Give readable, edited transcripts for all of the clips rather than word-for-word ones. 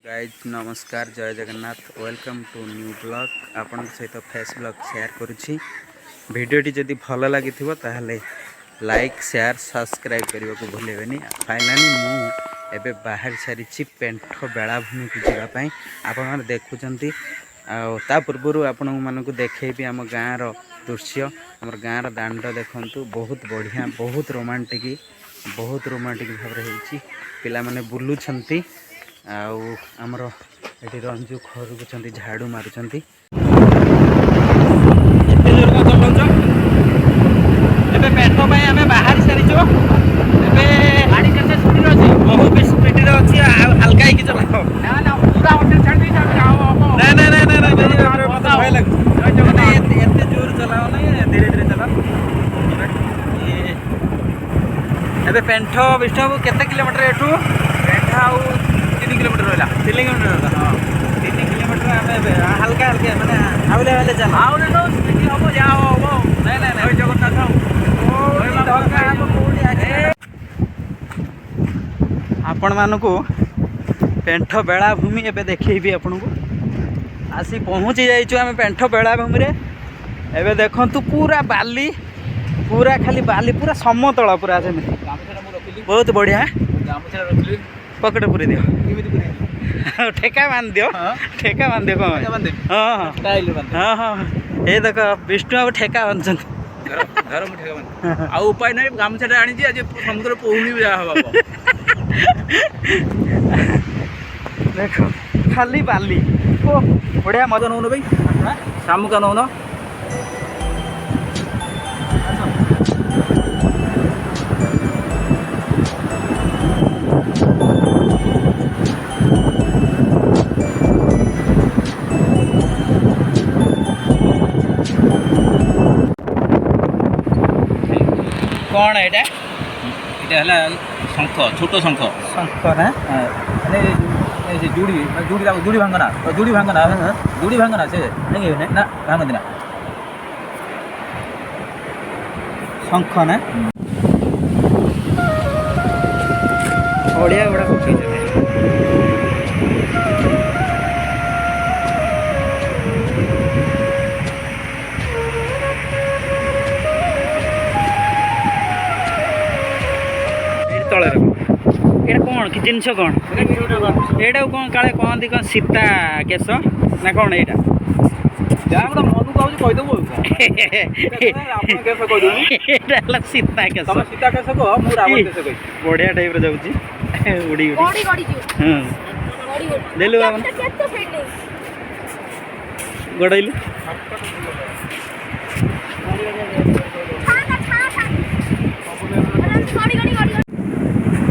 Guys नमस्कार जय Jagannath welcome to new blog आपण सहित फेस ब्लॉग शेयर करुच्ची भिडियोटी जदि भल लगी ताहले लाइक शेयर सब्सक्राइब करने को भूलें। फाइनाली मुझे बाहर सारी पेंठ बेलाभूमि को जावाई आपण देखुं आ पूर्वर आपण मानक देखी आम गाँव दृश्य आम गाँव दांड देखु बहुत बढ़िया बहुत रोमांटिक भाव पिला माने बुलुछंती आमर ये रंजू खरुकुंट झाड़ू मारुंट पेट आम बाहरी सारी गाड़ी के स्पीड अच्छी बहुत स्पीड अच्छी हल्का ही चला पूरा होटल छाड़ भय लगे एत जोर चलाओ ना धीरे धीरे चलाओ। ए पेंठ विष्णु केते किलोमीटर एठू पेंठ आउ 3 किलोमीटर रहा 3 किलोमीटर हाँ 3 किलोमीटर आम हल्का हल्का मैंने आउले आउले चला आउले तो स्पीड हम जाओ हम नहीं नहीं नहीं जगन्नाथ आपण मानक पेंठ बेलाभूमि एवं देखी आपन को आसी पहुँची जाइए आम पेंठ बेलाभूमि एवं देखु पूरा बाली पूरा खाली बाली पूरा समतल पूरा सेमती बहुत बढ़िया पकड़ पूरी दियो ठेका बांध दियो ठेका बांध दियो कौन हाँ हाँ हाँ ये देख विष्णु बाबू ठेका बांधुंट घर मुठे आ उपाय नहीं गामछा आनी आज समुद्र पहुनी देख खाली बाली ओ बढ़िया मजा नौ भाई शाम का नौ कौन है इटा शंख छोट शंख शंख ना जुड़ी जुड़ी जुड़ी भांगना जुड़ी भांगना से नहीं ना भांगती ना शंख ना बढ़िया गुड़ा पकड़ तले ये कौन कि जिनस कौन एटा कौन काले कहती कौन सीता केश ना कौन यहाँ जहाँ गोटे मन को कहीदेबू सीता केश सीता केश कह मुझे रावण केश कही बढ़िया टाइप जाऊँगी उड़ी देलु गड़ैलु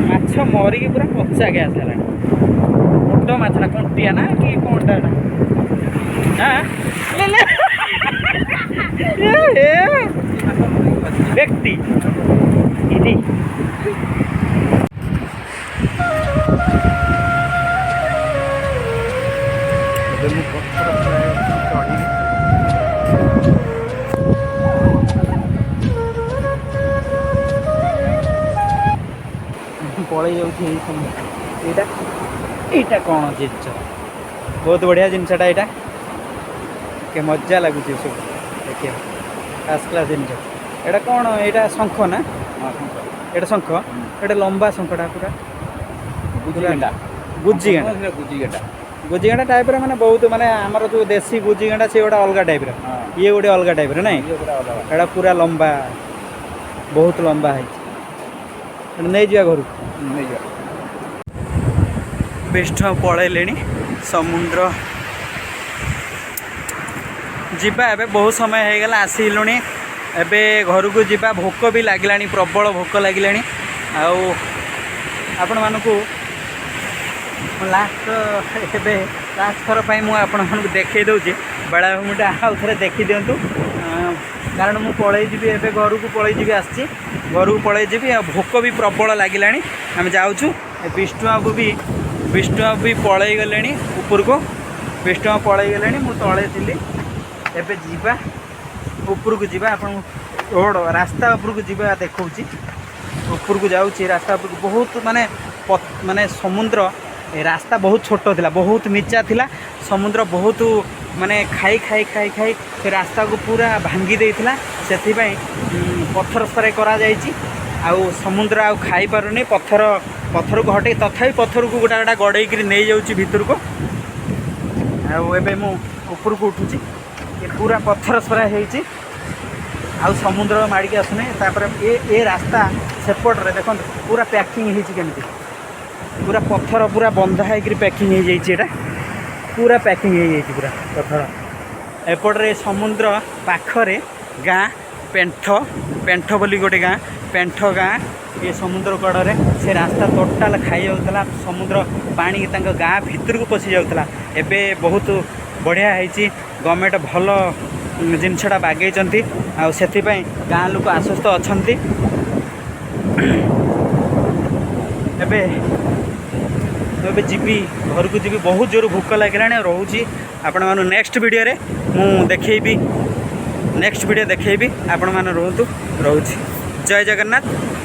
माछ मरिकी पूरा पचा गैस है मोट माछा कंटिया ना कि कौनटा हाँ व्यक्ति पड़े जाटा कौन जिनस बहुत बढ़िया जिनसटा यहाँ के मजा लगुच सब देखिए फास्ट क्लास जिन एटा कौन यहाँ शंख ना यहाँ शंख ये लंबा शंखटा पूरा गुजिगेंडा टाइप माने बहुत माने आमर जो देसी गुजिगेंडा से गोटे अलग टाइप ये गोटे अलग टाइप ना यहाँ पूरा लंबा बहुत लंबा है नहीं जा घर विष्णु पलैले समुद्र जीवा एबे बहुत समय हो गला आसिलु एबे घर को जीवा भोक भी लगला प्रबल भोक लगला आपण मानक लास्ट एबे लास्ट थर पर मुझे देखई दूसरी बेलाभूमिटा आउ थे देखी दिंतु कारण मु पलैजी एबे घर को पलैजी आसी घर को पलैजी भोक भी प्रबल लगला आम जाऊँ विष्णु बाबू भी पलै गले ऊपर को विष्णु बाबू पलै गले मु तले थी एबे जीवा ऊपर को जीवा आपन रोड रास्ता ऊपर को जीवा देखा ऊपर को जाऊँगी रास्ता ऊपर को बहुत माने माने समुद्र ए रास्ता बहुत छोट थिला बहुत नीचा थिला समुद्र बहुत माने खाई खाई खाई खाई से रास्ता को पूरा भांगी देइथिला सेथिबाई पत्थर स्प्रे करा जायछि आउ समुद्र आउ खाई पारुनी पत्थर पत्थर को हटे तथापि पत्थर को गोटा गोटा गड़े नहीं जाऊँगी भितर को आबे मु ऊपर को उठुची ये पूरा पत्थर स्प्रे होती आउ समुद्र माड़िकी आसुनी तापर ए रास्ता सेपटे देखो पूरा पैकिंग होती पूरा पत्थर पूरा बंधा है पैकिंग हो जाइए पूरा पैकिंग हो जाइए पूरा पत्थर एपटे समुद्र पाखरे गाँ पेंठ पेंठ बोली गोटे गाँ पेंठ गाँ ये समुद्र कड़े से रास्ता टोटाल खाई जाऊला समुद्र पानी गाँ भितर को पशि जाऊला एबे बहुत बढ़िया है गवर्नमेंट भल जिनसटा बागई से गाँ लोक आश्वस्त अच्छा एबे एबे जीवी घर को जीवी बहुत जोर भूक लगे रोची आपण मान नेक्स्ट वीडियो रे मु देखी नेक्स्ट वीडियो देखी आपण मान रोहतु रोची जय जगन्नाथ।